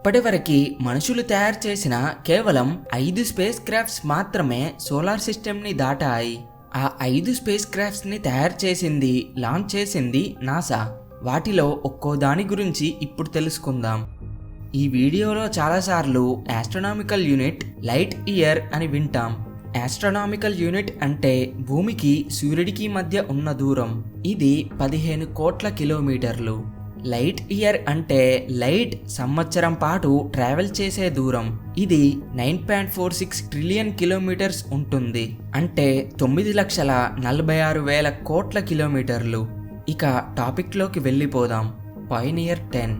ఇప్పటివరకు మనుషులు తయారు చేసిన కేవలం 5 స్పేస్ క్రాఫ్ట్స్ మాత్రమే సోలార్ సిస్టమ్ని దాటాయి. ఆ 5 స్పేస్ క్రాఫ్ట్స్ని తయారు చేసింది, లాంచ్ చేసింది నాసా. వాటిలో ఒక్కో దాని గురించి ఇప్పుడు తెలుసుకుందాం. ఈ వీడియోలో చాలాసార్లు ఆస్ట్రోనామికల్ యూనిట్, లైట్ ఇయర్ అని వింటాం. ఆస్ట్రోనామికల్ యూనిట్ అంటే భూమికి సూర్యుడికి మధ్య ఉన్న దూరం. ఇది 15 కోట్ల కిలోమీటర్లు. లైట్ ఇయర్ అంటే లైట్ సంవత్సరం పాటు ట్రావెల్ చేసే దూరం. ఇది 9.46 ట్రిలియన్ కిలోమీటర్స్ ఉంటుంది. అంటే 9,46,000 కోట్ల కిలోమీటర్లు. ఇక టాపిక్లోకి వెళ్ళిపోదాం. పయనియర్ 10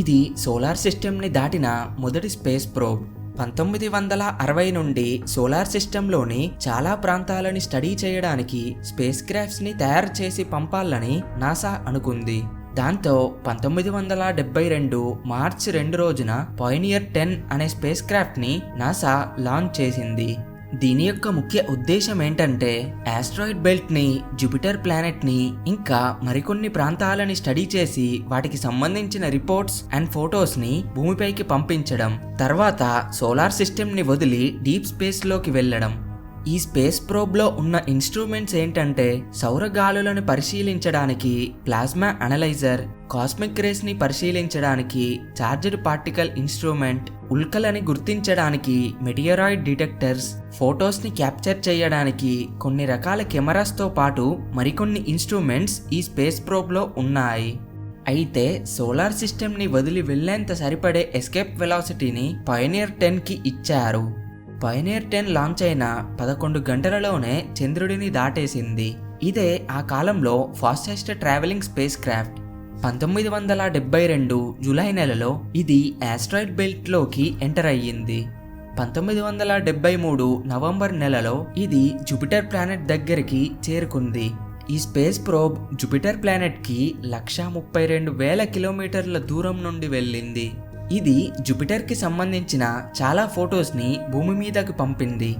ఇది సోలార్ సిస్టమ్ని దాటిన మొదటి స్పేస్ ప్రోబ్. 1960 నుండి సోలార్ సిస్టంలోని చాలా ప్రాంతాలని స్టడీ చేయడానికి స్పేస్ క్రాఫ్ట్స్ని తయారు చేసి పంపాలని నాసా అనుకుంది. దాంతో 1972 మార్చి 2 రోజున పయనియర్ 10 అనే స్పేస్ క్రాఫ్ట్ని నాసా లాంచ్ చేసింది. దీని యొక్క ముఖ్య ఉద్దేశం ఏంటంటే ఆస్ట్రాయిడ్ బెల్ట్ని, జూపిటర్ ప్లానెట్ని, ఇంకా మరికొన్ని ప్రాంతాలని స్టడీ చేసి వాటికి సంబంధించిన రిపోర్ట్స్ అండ్ ఫొటోస్ని భూమిపైకి పంపించడం. తర్వాత సోలార్ సిస్టమ్ని వదిలి డీప్ స్పేస్లోకి వెళ్ళడం. ఈ స్పేస్ ప్రోబ్లో ఉన్న ఇన్స్ట్రుమెంట్స్ ఏంటంటే సౌరగాలులను పరిశీలించడానికి ప్లాస్మా అనలైజర్, కాస్మిక్ రేస్ని పరిశీలించడానికి చార్జ్డ్ పార్టికల్ ఇన్స్ట్రుమెంట్, ఉల్కలని గుర్తించడానికి మెటియరాయిడ్ డిటెక్టర్స్, ఫొటోస్ని క్యాప్చర్ చేయడానికి కొన్ని రకాల కెమెరాస్తో పాటు మరికొన్ని ఇన్స్ట్రుమెంట్స్ ఈ స్పేస్ ప్రోబ్లో ఉన్నాయి. అయితే సోలార్ సిస్టమ్ని వదిలి వెళ్లేంత సరిపడే ఎస్కేప్ వెలాసిటీని పయనియర్ 10కి ఇచ్చారు. పయనియర్ 10 లాంచ్ అయిన 11 గంటలలోనే చంద్రుడిని దాటేసింది. ఇదే ఆ కాలంలో fastest travelling space craft. 1972 July నెలలో ఇది ఆస్ట్రాయిడ్ బెల్ట్లోకి ఎంటర్ అయ్యింది. 1973 నవంబర్ నెలలో ఇది జూపిటర్ ప్లానెట్ దగ్గరికి చేరుకుంది. ఈ స్పేస్ ప్రోబ్ జూపిటర్ ప్లానెట్కి 132,000 కిలోమీటర్ల దూరం నుండి వెళ్ళింది. ఇది జూపిటర్కి సంబంధించిన చాలా ఫొటోస్ని భూమి మీదకి పంపింది.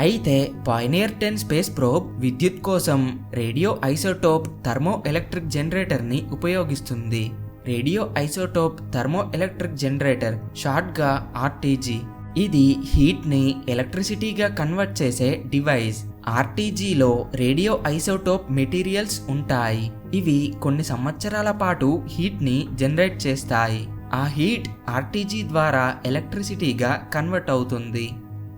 అయితే పయనియర్ 10 స్పేస్ ప్రోబ్ విద్యుత్ కోసం రేడియో ఐసోటోప్ థర్మో ఎలక్ట్రిక్ జనరేటర్ని ఉపయోగిస్తుంది. Radio isotope thermo electric generator, షార్ట్గా ఆర్టీజీ. ఇది హీట్ని ఎలక్ట్రిసిటీగా కన్వర్ట్ చేసే డివైస్. ఆర్టీజీలో రేడియో ఐసోటోప్ మెటీరియల్స్ ఉంటాయి. ఇవి కొన్ని సంవత్సరాల పాటు హీట్ని జనరేట్ చేస్తాయి. ఆ హీట్ ఆర్టీజీ ద్వారా ఎలక్ట్రిసిటీగా కన్వర్ట్ అవుతుంది.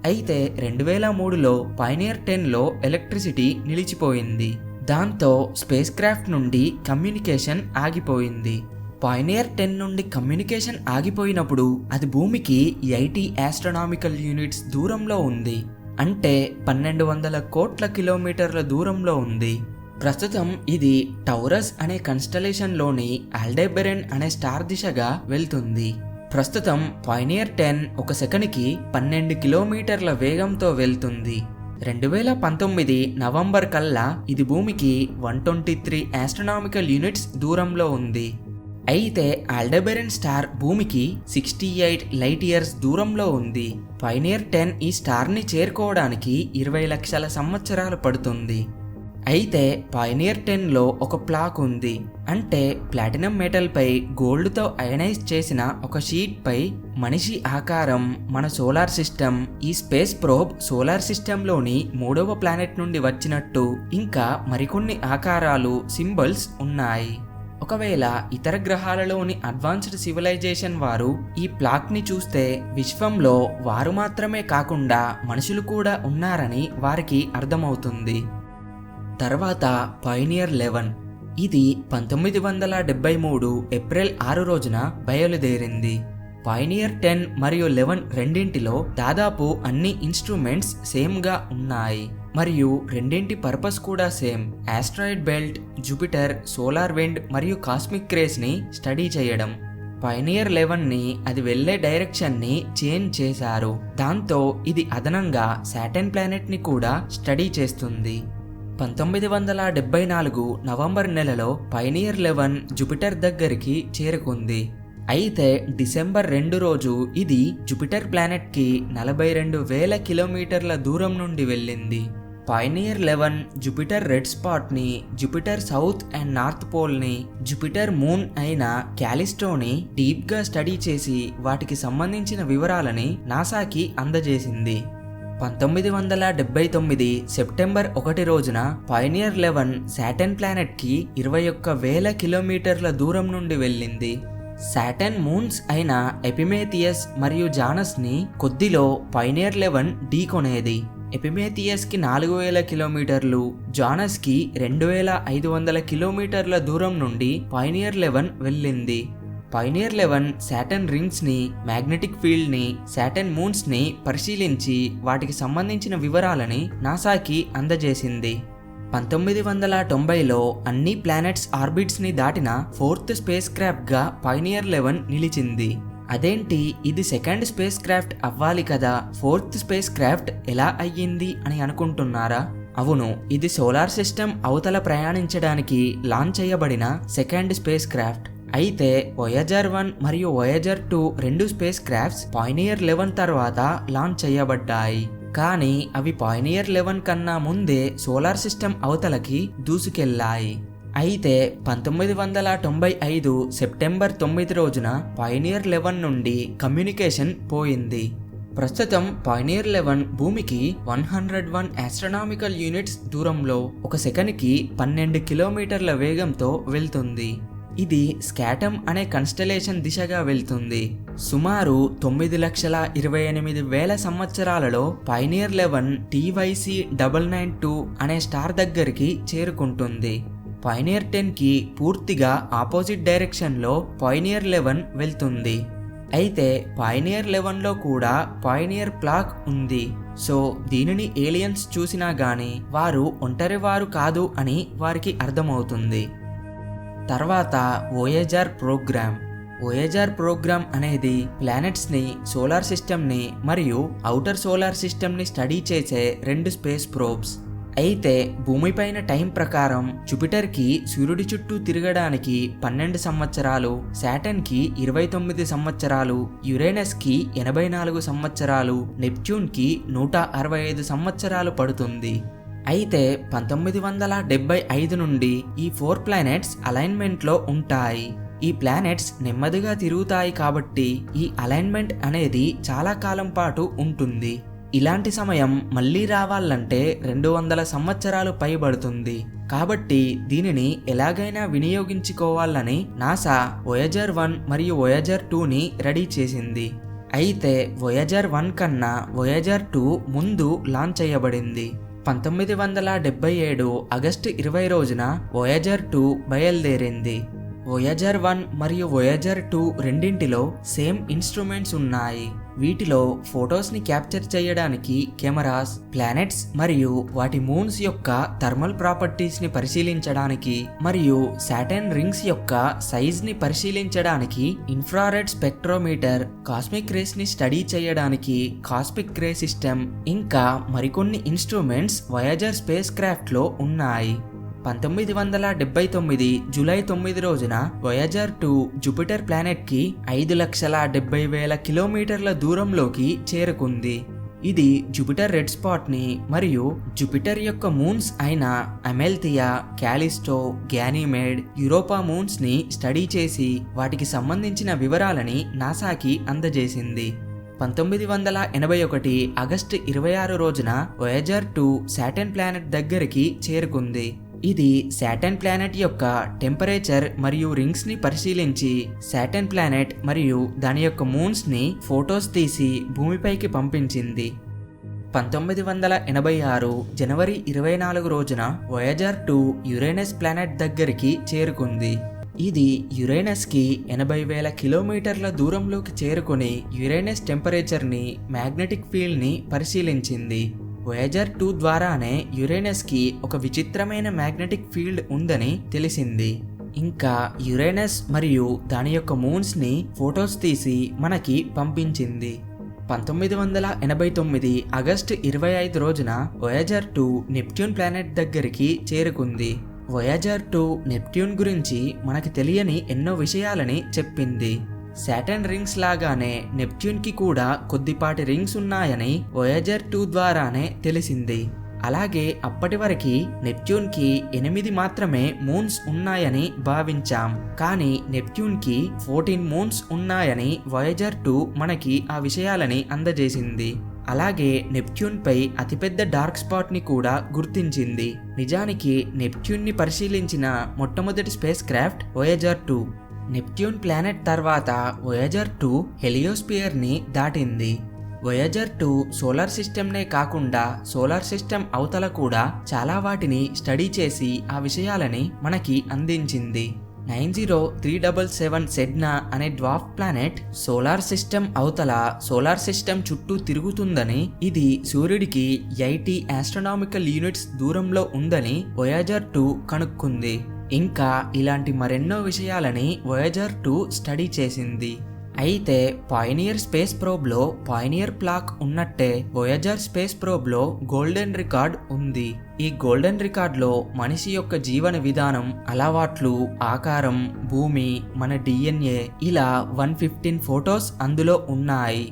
అయితే 2003లో పయనియర్ 10లో ఎలక్ట్రిసిటీ నిలిచిపోయింది. దాంతో స్పేస్ క్రాఫ్ట్ నుండి కమ్యూనికేషన్ ఆగిపోయింది. పయనియర్ 10 నుండి కమ్యూనికేషన్ ఆగిపోయినప్పుడు అది భూమికి 80 ఆస్ట్రోనామికల్ యూనిట్స్ దూరంలో ఉంది. అంటే 1200 కోట్ల కిలోమీటర్ల దూరంలో ఉంది. ప్రస్తుతం ఇది టౌరస్ అనే కన్స్టలేషన్లోని ఆల్డెబెరెన్ అనే స్టార్ దిశగా వెళ్తుంది. ప్రస్తుతం పయనియర్ 10 ఒక సెకనుకి 12 కిలోమీటర్ల వేగంతో వెళ్తుంది. 2019 నవంబర్ కల్లా ఇది భూమికి 123 ఆస్ట్రోనామికల్ యూనిట్స్ దూరంలో ఉంది. అయితే ఆల్డెబెరెన్ స్టార్ భూమికి 68 లైట్ ఇయర్స్ దూరంలో ఉంది. పయనియర్ 10 ఈ స్టార్ని చేరుకోవడానికి 20 లక్షల సంవత్సరాలు పడుతుంది. అయితే పయనియర్ 10లో ఒక ప్లాక్ ఉంది. అంటే ప్లాటినం మెటల్పై గోల్డ్తో అయనైజ్ చేసిన ఒక షీట్పై మనిషి ఆకారం, మన సోలార్ సిస్టమ్, ఈ స్పేస్ ప్రోబ్ సోలార్ సిస్టంలోని 3వ ప్లానెట్ నుండి వచ్చినట్టు ఇంకా మరికొన్ని ఆకారాలు, సింబల్స్ ఉన్నాయి. ఒకవేళ ఇతర గ్రహాలలోని అడ్వాన్స్డ్ సివిలైజేషన్ వారు ఈ ప్లాక్ని చూస్తే విశ్వంలో వారు మాత్రమే కాకుండా మనుషులు కూడా ఉన్నారని వారికి అర్థమవుతుంది. తర్వాత పయనియర్ 11 ఇది 1973 ఏప్రిల్ 6 రోజున బయలుదేరింది. పయనియర్ 10 మరియు 11 రెండింటిలో దాదాపు అన్ని ఇన్స్ట్రుమెంట్స్ సేమ్గా ఉన్నాయి. మరియు రెండింటి పర్పస్ కూడా same. Asteroid belt, Jupiter, solar wind మరియు కాస్మిక్ రేస్ని స్టడీ చేయడం. పయనియర్ 11ని అది వెళ్లే డైరెక్షన్ని చేంజ్ చేశారు. దాంతో ఇది అదనంగా సాటర్న్ ప్లానెట్ని కూడా స్టడీ చేస్తుంది. 1974 నవంబర్ నెలలో పయనియర్ 11 జూపిటర్ దగ్గరికి చేరుకుంది. అయితే డిసెంబర్ 2 రోజు ఇది జూపిటర్ ప్లానెట్కి 42,000 కిలోమీటర్ల దూరం నుండి వెళ్ళింది. పాయనియర్ 11 జూపిటర్ రెడ్ స్పాట్ని, జూపిటర్ సౌత్ అండ్ నార్త్ పోల్ని, జూపిటర్ మూన్ అయిన క్యాలిస్టోని డీప్గా స్టడీ చేసి వాటికి సంబంధించిన వివరాలని నాసాకి అందజేసింది. 1979 సెప్టెంబర్ 1 రోజున పాయనియర్ 11 సాటర్న్ ప్లానెట్కి 21,000 కిలోమీటర్ల దూరం నుండి వెళ్ళింది. సాటర్న్ మూన్స్ అయిన ఎపిమేథియస్ మరియు జానస్ని కొద్దిలో పాయనియర్ 11 ఢీకొనేది. ఎపిమేథియస్కి 4,000 కిలోమీటర్లు, జానస్కి 2,500 కిలోమీటర్ల దూరం నుండి పాయనియర్ 11 వెళ్ళింది. పాయనియర్ 11 సాటర్న్ రింగ్స్ని, మ్యాగ్నెటిక్ ఫీల్డ్ని, సాటర్న్ మూన్స్ని పరిశీలించి వాటికి సంబంధించిన వివరాలని నాసాకి అందజేసింది. 1990లో అన్ని ప్లానెట్స్ ఆర్బిట్స్ని దాటిన 4th స్పేస్ క్రాఫ్ట్గా పాయనియర్ 11 నిలిచింది. అదేంటి, ఇది సెకండ్ స్పేస్ క్రాఫ్ట్ అవ్వాలి కదా, 4th స్పేస్ క్రాఫ్ట్ ఎలా అయ్యింది అని అనుకుంటున్నారా? అవును, ఇది సోలార్ సిస్టమ్ అవతల ప్రయాణించడానికి లాంచ్ చేయబడిన సెకండ్ స్పేస్ క్రాఫ్ట్. అయితే వోయేజర్ 1 మరియు వోయేజర్ 2 రెండు స్పేస్ క్రాఫ్ట్స్ పాయనియర్ 11 తర్వాత లాంచ్ చేయబడ్డాయి. కానీ అవి పాయనియర్ 11 కన్నా ముందే సోలార్ సిస్టమ్ అవతలకి దూసుకెళ్లాయి. అయితే 1995 సెప్టెంబర్ 9 రోజున పాయనియర్ 11 నుండి కమ్యూనికేషన్ పోయింది. ప్రస్తుతం పాయనియర్ 11 భూమికి 101 ఆస్ట్రనామికల్ యూనిట్స్ దూరంలో ఒక సెకనుకి 12 కిలోమీటర్ల వేగంతో వెళ్తుంది. ఇది స్కాటమ్ అనే కన్స్టలేషన్ దిశగా వెళ్తుంది. సుమారు 9,28,000 సంవత్సరాలలో పాయనియర్ 11 TYC 992 అనే స్టార్ దగ్గరికి చేరుకుంటుంది. పాయనియర్ 10కి పూర్తిగా ఆపోజిట్ డైరెక్షన్లో పాయనియర్ 11 వెళ్తుంది. అయితే పాయనియర్ 11లో కూడా పాయనియర్ ప్లాక్ ఉంది. సో దీనిని ఏలియన్స్ చూసినా గానీ వారు ఒంటరివారు కాదు అని వారికి అర్థమవుతుంది. తర్వాత వోయేజర్ ప్రోగ్రామ్ అనేది ప్లానెట్స్ని, సోలార్ సిస్టమ్ని మరియు ఔటర్ సోలార్ సిస్టమ్ని స్టడీ చేసే 2 స్పేస్ ప్రోబ్స్. అయితే భూమిపైన టైం ప్రకారం జూపిటర్కి సూర్యుడి చుట్టూ తిరగడానికి 12 సంవత్సరాలు, సాటర్న్కి 29 సంవత్సరాలు, యురేనస్కి 84 సంవత్సరాలు, నెప్ట్యూన్కి 165 సంవత్సరాలు పడుతుంది. అయితే 1975 నుండి ఈ 4 ప్లానెట్స్ అలైన్మెంట్లో ఉంటాయి. ఈ ప్లానెట్స్ నెమ్మదిగా తిరుగుతాయి కాబట్టి ఈ అలైన్మెంట్ అనేది చాలా కాలం పాటు ఉంటుంది. ఇలాంటి సమయం మళ్ళీ రావాలంటే 200 సంవత్సరాలు పైబడుతుంది. కాబట్టి దీనిని ఎలాగైనా వినియోగించుకోవాలని నాసా వోయేజర్ 1 మరియు వోయేజర్ 2ని రెడీ చేసింది. అయితే వోయేజర్ 1 కన్నా వోయేజర్ 2 ముందు లాంచ్ చేయబడింది. 1977 ఆగస్టు 20 రోజున వోయేజర్ 2 బయలుదేరింది. వోయేజర్ 1 మరియు వోయేజర్ 2 రెండింటిలో సేమ్ ఇన్స్ట్రుమెంట్స్ ఉన్నాయి. వీటిలో ఫొటోస్ని క్యాప్చర్ చేయడానికి కెమెరాస్, ప్లానెట్స్ మరియు వాటి మూన్స్ యొక్క థర్మల్ ప్రాపర్టీస్ని పరిశీలించడానికి మరియు సాటర్న్ రింగ్స్ యొక్క సైజ్ని పరిశీలించడానికి ఇన్ఫ్రారెడ్ స్పెక్ట్రోమీటర్, కాస్మిక్ రేస్ని స్టడీ చేయడానికి కాస్మిక్ రే సిస్టమ్, ఇంకా మరికొన్ని ఇన్స్ట్రుమెంట్స్ వోయేజర్ స్పేస్ క్రాఫ్ట్లో ఉన్నాయి. 1979 జూలై 9 రోజున వోయేజర్ 2 జూపిటర్ ప్లానెట్కి 5,70,000 కిలోమీటర్ల దూరంలోకి చేరుకుంది. ఇది జూపిటర్ రెడ్ స్పాట్ని మరియు జూపిటర్ యొక్క మూన్స్ అయిన అమెల్థియా, క్యాలిస్టో, గ్యానీమేడ్, యూరోపా మూన్స్ని స్టడీ చేసి వాటికి సంబంధించిన వివరాలని నాసాకి అందజేసింది. 1981 ఆగస్టు 26 రోజున వోయేజర్ 2 సాటర్న్ ప్లానెట్ దగ్గరికి చేరుకుంది. ఇది సాటర్న్ ప్లానెట్ యొక్క టెంపరేచర్ మరియు రింగ్స్ని పరిశీలించి సాటర్న్ ప్లానెట్ మరియు దాని యొక్క మూన్స్ని ఫొటోస్ తీసి భూమిపైకి పంపించింది. 1986 జనవరి 24 రోజున వోయేజర్ 2 యురేనస్ ప్లానెట్ దగ్గరికి చేరుకుంది. ఇది యురేనస్కి 80,000 కిలోమీటర్ల దూరంలోకి చేరుకొని యురేనస్ టెంపరేచర్ని, మ్యాగ్నెటిక్ ఫీల్డ్ని పరిశీలించింది. వోయేజర్ 2 ద్వారానే యురేనస్కి ఒక విచిత్రమైన మ్యాగ్నెటిక్ ఫీల్డ్ ఉందని తెలిసింది. ఇంకా యురేనస్ మరియు దాని యొక్క మూన్స్ని ఫొటోస్ తీసి మనకి పంపించింది. 1989 ఆగస్టు 25 రోజున వోయేజర్ 2 నెప్ట్యూన్ ప్లానెట్ దగ్గరికి చేరుకుంది. వోయేజర్ 2 నెప్ట్యూన్ గురించి మనకి తెలియని ఎన్నో విషయాలని చెప్పింది. సాటర్న్ రింగ్స్ లాగానే నెప్ట్యూన్కి కూడా కొద్దిపాటి రింగ్స్ ఉన్నాయని వోయేజర్ 2 ద్వారానే తెలిసింది. అలాగే అప్పటి వరకు నెప్ట్యూన్కి 8 మాత్రమే మూన్స్ ఉన్నాయని భావించాం. కానీ నెప్ట్యూన్కి 14 మూన్స్ ఉన్నాయని వోయేజర్ 2 మనకి ఆ విషయాలని అందజేసింది. అలాగే నెప్ట్యూన్ పై అతిపెద్ద డార్క్ స్పాట్ ని కూడా గుర్తించింది. నిజానికి నెప్ట్యూన్ ని పరిశీలించిన మొట్టమొదటి space craft Voyager 2. Neptune planet తర్వాత వోయేజర్ 2 హెలియోస్పియర్ ని దాటింది. వోయేజర్ 2 సోలార్ సిస్టమ్నే కాకుండా సోలార్ సిస్టమ్ అవతల కూడా చాలా వాటిని స్టడీ చేసి ఆ విషయాలని మనకి అందించింది. 90377 సెడ్నా అనే డ్వార్ఫ్ ప్లానెట్ సోలార్ సిస్టమ్ అవతల సోలార్ సిస్టమ్ చుట్టూ తిరుగుతుందని, ఇది సూర్యుడికి 80 ఆస్ట్రోనామికల్ యూనిట్స్ దూరంలో ఉందని వోయేజర్ 2 కనుక్కుంది. ఇంకా ఇలాంటి మరెన్నో విషయాలని వోయేజర్ 2 స్టడీ చేసింది. అయితే పాయనియర్ స్పేస్ ప్రోబ్లో పాయనియర్ ప్లాక్ ఉన్నట్టే వోయేజర్ స్పేస్ ప్రోబ్లో గోల్డెన్ రికార్డ్ ఉంది. ఈ గోల్డెన్ రికార్డ్లో మనిషి యొక్క జీవన విధానం, అలవాట్లు, ఆకారం, భూమి, మన DNA ఇలా 115 ఫొటోస్ అందులో ఉన్నాయి.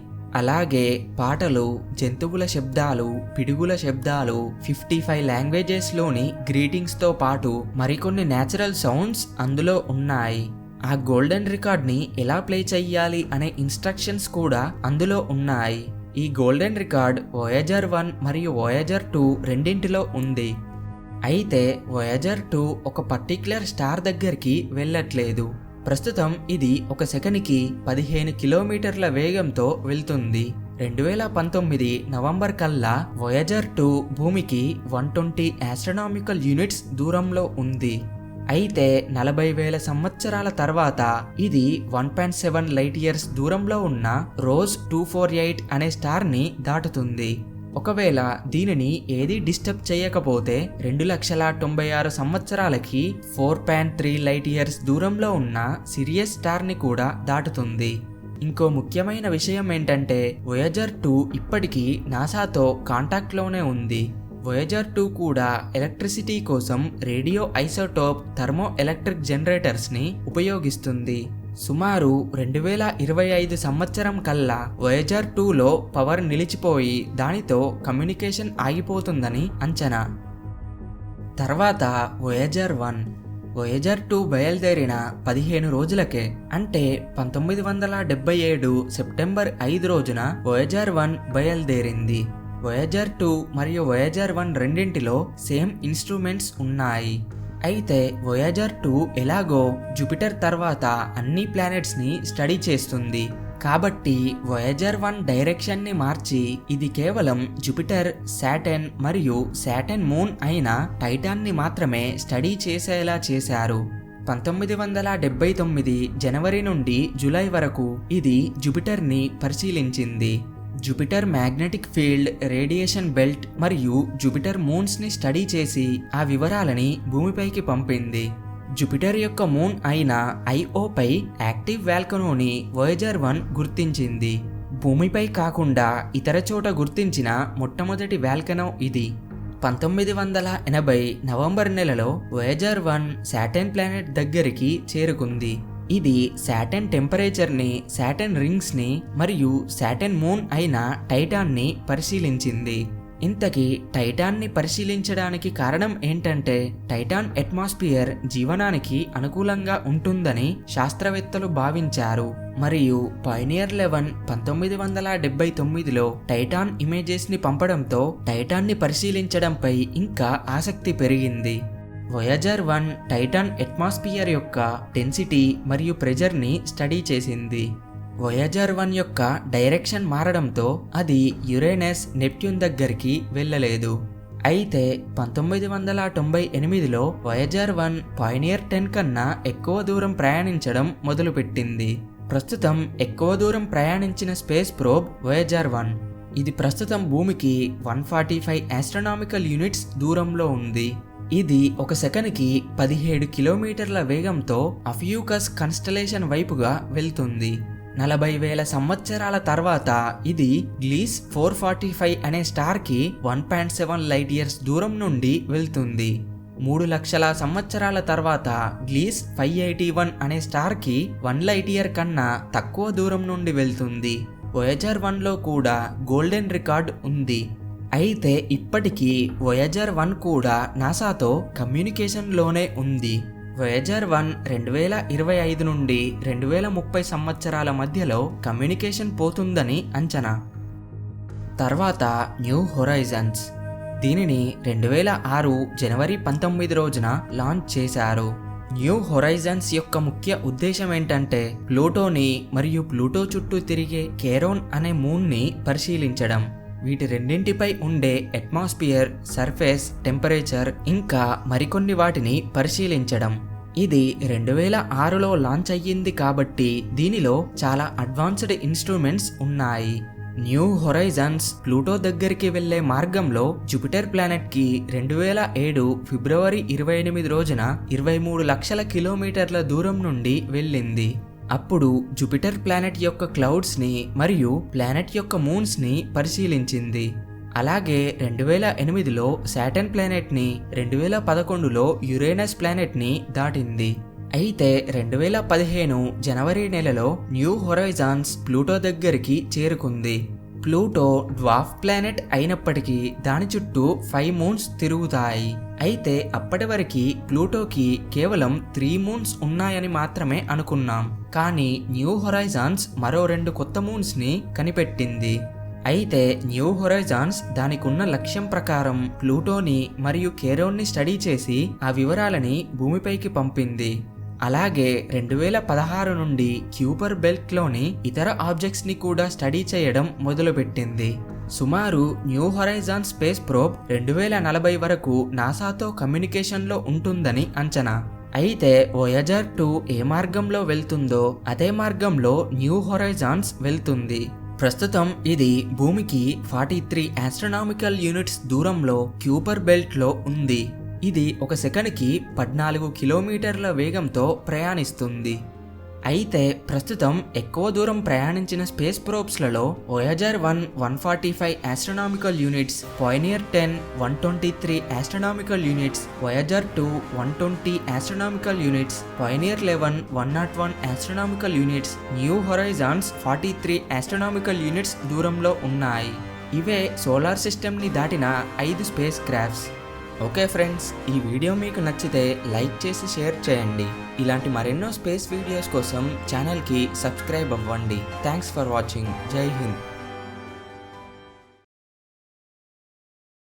అలాగే పాటలు, జంతువుల శబ్దాలు, పిడుగుల శబ్దాలు, 55 లాంగ్వేజెస్లోని గ్రీటింగ్స్తో పాటు మరికొన్ని న్యాచురల్ సౌండ్స్ అందులో ఉన్నాయి. ఆ గోల్డెన్ రికార్డ్ని ఎలా ప్లే చెయ్యాలి అనే ఇన్స్ట్రక్షన్స్ కూడా అందులో ఉన్నాయి. ఈ గోల్డెన్ రికార్డ్ వోయేజర్ 1 మరియు వోయేజర్ 2 రెండింటిలో ఉంది. అయితే వోయేజర్ 2 ఒక పర్టిక్యులర్ స్టార్ దగ్గరికి వెళ్ళట్లేదు. ప్రస్తుతం ఇది ఒక సెకనుకి 15 కిలోమీటర్ల వేగంతో వెళ్తుంది. 2019 నవంబర్ కల్లా వోయేజర్ 2 భూమికి 120 ఆస్ట్రోనామికల్ యూనిట్స్ దూరంలో ఉంది. అయితే 40,000 సంవత్సరాల తర్వాత ఇది 1.7 లైట్ ఇయర్స్ దూరంలో ఉన్న రోజ్ 248 అనే స్టార్ ని దాటుతుంది. ఒకవేళ దీనిని ఏది డిస్టర్బ్ చేయకపోతే 2,96,000 సంవత్సరాలకి 4.3 లైట్ ఇయర్స్ దూరంలో ఉన్న సిరియస్ స్టార్ ని కూడా దాటుతుంది. ఇంకో ముఖ్యమైన విషయం ఏంటంటే వోయేజర్ 2 ఇప్పటికీ నాసాతో కాంటాక్ట్ లోనే ఉంది. వోయేజర్ 2 కూడా ఎలక్ట్రిసిటీ కోసం radio isotope thermo electric generators ని ఉపయోగిస్తుంది. సుమారు 2025 సంవత్సరం కల్లా వోయేజర్ 2లో పవర్ నిలిచిపోయి దానితో కమ్యూనికేషన్ ఆగిపోతుందని అంచనా. తర్వాత వోయేజర్ 1. వోయేజర్ 2 బయలుదేరిన 15 రోజులకే, అంటే 1977 సెప్టెంబర్ 5 రోజున వోయేజర్ 1 బయలుదేరింది. వోయేజర్ 2 మరియు వోయేజర్ 1 రెండింటిలో సేమ్ ఇన్స్ట్రుమెంట్స్ ఉన్నాయి. అయితే వోయేజర్ 2 ఎలాగో జూపిటర్ తర్వాత అన్ని ప్లానెట్స్ ని స్టడీ చేస్తుంది. కాబట్టి వోయేజర్ 1 డైరెక్షన్ ని మార్చి ఇది కేవలం జూపిటర్, సాటర్న్ మరియు సాటర్న్ మూన్ అయిన టైటాన్ ని మాత్రమే స్టడీ చేసేలా చేశారు. 1979 జనవరి నుండి జూలై వరకు ఇది జూపిటర్ ని పరిశీలించింది. Jupiter magnetic field, radiation belt మరియు జూపిటర్ మూన్స్ ని స్టడీ చేసి ఆ వివరాలని భూమిపైకి పంపింది. జూపిటర్ యొక్క మూన్ అయిన ఐఓ పై యాక్టివ్ వాల్కనోని వోయేజర్ 1 గుర్తించింది. భూమిపై కాకుండా ఇతర చోట గుర్తించిన మొట్టమొదటి వాల్కనో ఇది. 1980 నవంబర్ నెలలో వోయేజర్ 1 సాటర్న్ ప్లానెట్ దగ్గరికి చేరుకుంది. ఇది సాటర్న్ టెంపరేచర్ ని, సాటర్న్ రింగ్స్ ని మరియు సాటర్న్ మూన్ అయిన టైటాన్ ని పరిశీలించింది. ఇంతకీ టైటాన్ ని పరిశీలించడానికి కారణం ఏంటంటే టైటాన్ అట్మాస్ఫియర్ జీవనానికి అనుకూలంగా ఉంటుందని శాస్త్రవేత్తలు భావించారు. మరియు పాయనియర్ 11 1979లో టైటాన్ ఇమేజెస్ ని పంపడంతో టైటాన్ ని పరిశీలించడంపై ఇంకా ఆసక్తి పెరిగింది. వోయేజర్ 1 టైటాన్ అట్మాస్ఫియర్ యొక్క డెన్సిటీ మరియు ప్రెజర్ ని స్టడీ చేసింది. వోయేజర్ 1 యొక్క డైరెక్షన్ మారడంతో అది యురేనస్, నెప్ట్యూన్ దగ్గరికి వెళ్ళలేదు. అయితే 1998లో వోయేజర్ 1 పాయనియర్ 10 కన్నా ఎక్కువ దూరం ప్రయాణించడం మొదలుపెట్టింది. ప్రస్తుతం ఎక్కువ దూరం ప్రయాణించిన స్పేస్ ప్రోబ్ వోయేజర్ 1. ఇది ప్రస్తుతం భూమికి 145 ఆస్ట్రోనామికల్ యూనిట్స్ దూరంలో ఉంది. ఇది ఒక సెకనుకి 17 కిలోమీటర్ల వేగంతో అఫ్యూకస్ కన్స్టలేషన్ వైపుగా వెళ్తుంది. 40,000 సంవత్సరాల తర్వాత ఇది గ్లీస్ 445 అనే స్టార్ కి 1.7 లైట్ ఇయర్స్ దూరం నుండి వెళ్తుంది. 3 లక్షల సంవత్సరాల తర్వాత గ్లీస్ 581 అనే స్టార్ కి 1 లైట్ ఇయర్ కన్నా తక్కువ దూరం నుండి వెళ్తుంది. వోయేజర్ 1లో కూడా గోల్డెన్ రికార్డ్ ఉంది. అయితే ఇప్పటికీ వొయేజర్ 1 కూడా నాసాతో కమ్యూనికేషన్లోనే ఉంది. వొయేజర్ 1 2025 నుండి 2030 సంవత్సరాల మధ్యలో కమ్యూనికేషన్ పోతుందని అంచనా. తర్వాత న్యూ హొరైజన్స్. దీనిని 2006 జనవరి 19 రోజున లాంచ్ చేశారు. న్యూ హొరైజన్స్ యొక్క ముఖ్య ఉద్దేశం ఏంటంటే ప్లూటోని మరియు ప్లూటో చుట్టూ తిరిగే కేరోన్ అనే మూన్ని పరిశీలించడం. వీటి రెండింటిపై ఉండే అట్మాస్ఫియర్, సర్ఫేస్ టెంపరేచర్ ఇంకా మరికొన్ని వాటిని పరిశీలించడం. ఇది 2006లో లాంచ్ అయ్యింది కాబట్టి దీనిలో చాలా అడ్వాన్స్డ్ ఇన్స్ట్రుమెంట్స్ ఉన్నాయి. న్యూ హొరైజన్స్ ప్లూటో దగ్గరికి వెళ్లే మార్గంలో జూపిటర్ ప్లానెట్ కి 2007 ఫిబ్రవరి 28 రోజున 23 లక్షల కిలోమీటర్ల దూరం నుండి వెళ్ళింది. అప్పుడు జూపిటర్ ప్లానెట్ యొక్క క్లౌడ్స్ ని మరియు ప్లానెట్ యొక్క మూన్స్ ని పరిశీలించింది. అలాగే 2008లో సాటర్న్ ప్లానెట్ ని, 2011లో యురేనస్ ప్లానెట్ ని దాటింది. అయితే 2015 జనవరి నెలలో న్యూ హొరైజన్స్ ప్లూటో దగ్గరికి చేరుకుంది. ప్లూటో డ్వార్ఫ్ ప్లానెట్ అయినప్పటికీ దాని చుట్టూ 5 మూన్స్ తిరుగుతాయి. అయితే అప్పటి వరకు ప్లూటోకి కేవలం 3 మూన్స్ ఉన్నాయని మాత్రమే అనుకున్నాం. కానీ న్యూ హొరైజన్స్ మరో 2 కొత్త మూన్స్ ని కనిపెట్టింది. అయితే న్యూ హొరైజన్స్ దానికున్న లక్ష్యం ప్రకారం ప్లూటోని మరియు కేరోన్ని స్టడీ చేసి ఆ వివరాలని భూమిపైకి పంపింది. అలాగే 2016 నుండి క్యూపర్ బెల్ట్లోని ఇతర ఆబ్జెక్ట్స్ ని కూడా స్టడీ చేయడం మొదలుపెట్టింది. సుమారు న్యూ హొరైజన్స్ స్పేస్ ప్రోబ్ 2040 వరకు నాసాతో కమ్యూనికేషన్లో ఉంటుందని అంచనా. అయితే వొయేజర్ 2 ఏ మార్గంలో వెళ్తుందో అదే మార్గంలో న్యూ హొరైజన్స్ వెళ్తుంది. ప్రస్తుతం ఇది భూమికి 43 ఆస్ట్రనామికల్ యూనిట్స్ దూరంలో క్యూపర్ బెల్ట్లో ఉంది. ఇది ఒక సెకనుకి 14 కిలోమీటర్ల వేగంతో ప్రయాణిస్తుంది. అయితే ప్రస్తుతం ఎక్కువ దూరం ప్రయాణించిన స్పేస్ ప్రోబ్స్లలో Voyager 1 145 astronomical units, Pioneer 10 123 astronomical units, Voyager 2 120 astronomical units, Pioneer 11 101 astronomical units, New Horizons 43 astronomical units దూరంలో ఉన్నాయి. ఇవే సోలార్ సిస్టమ్ని దాటిన 5 స్పేస్ క్రాఫ్ట్స్. ఓకే ఫ్రెండ్స్, ఈ వీడియో మీకు నచ్చితే లైక్ చేసి షేర్ చేయండి. ఇలాంటి మరెన్నో స్పేస్ వీడియోస్ కోసం ఛానల్కి సబ్స్క్రైబ్ అవ్వండి. Thanks for watching. జై హింద్.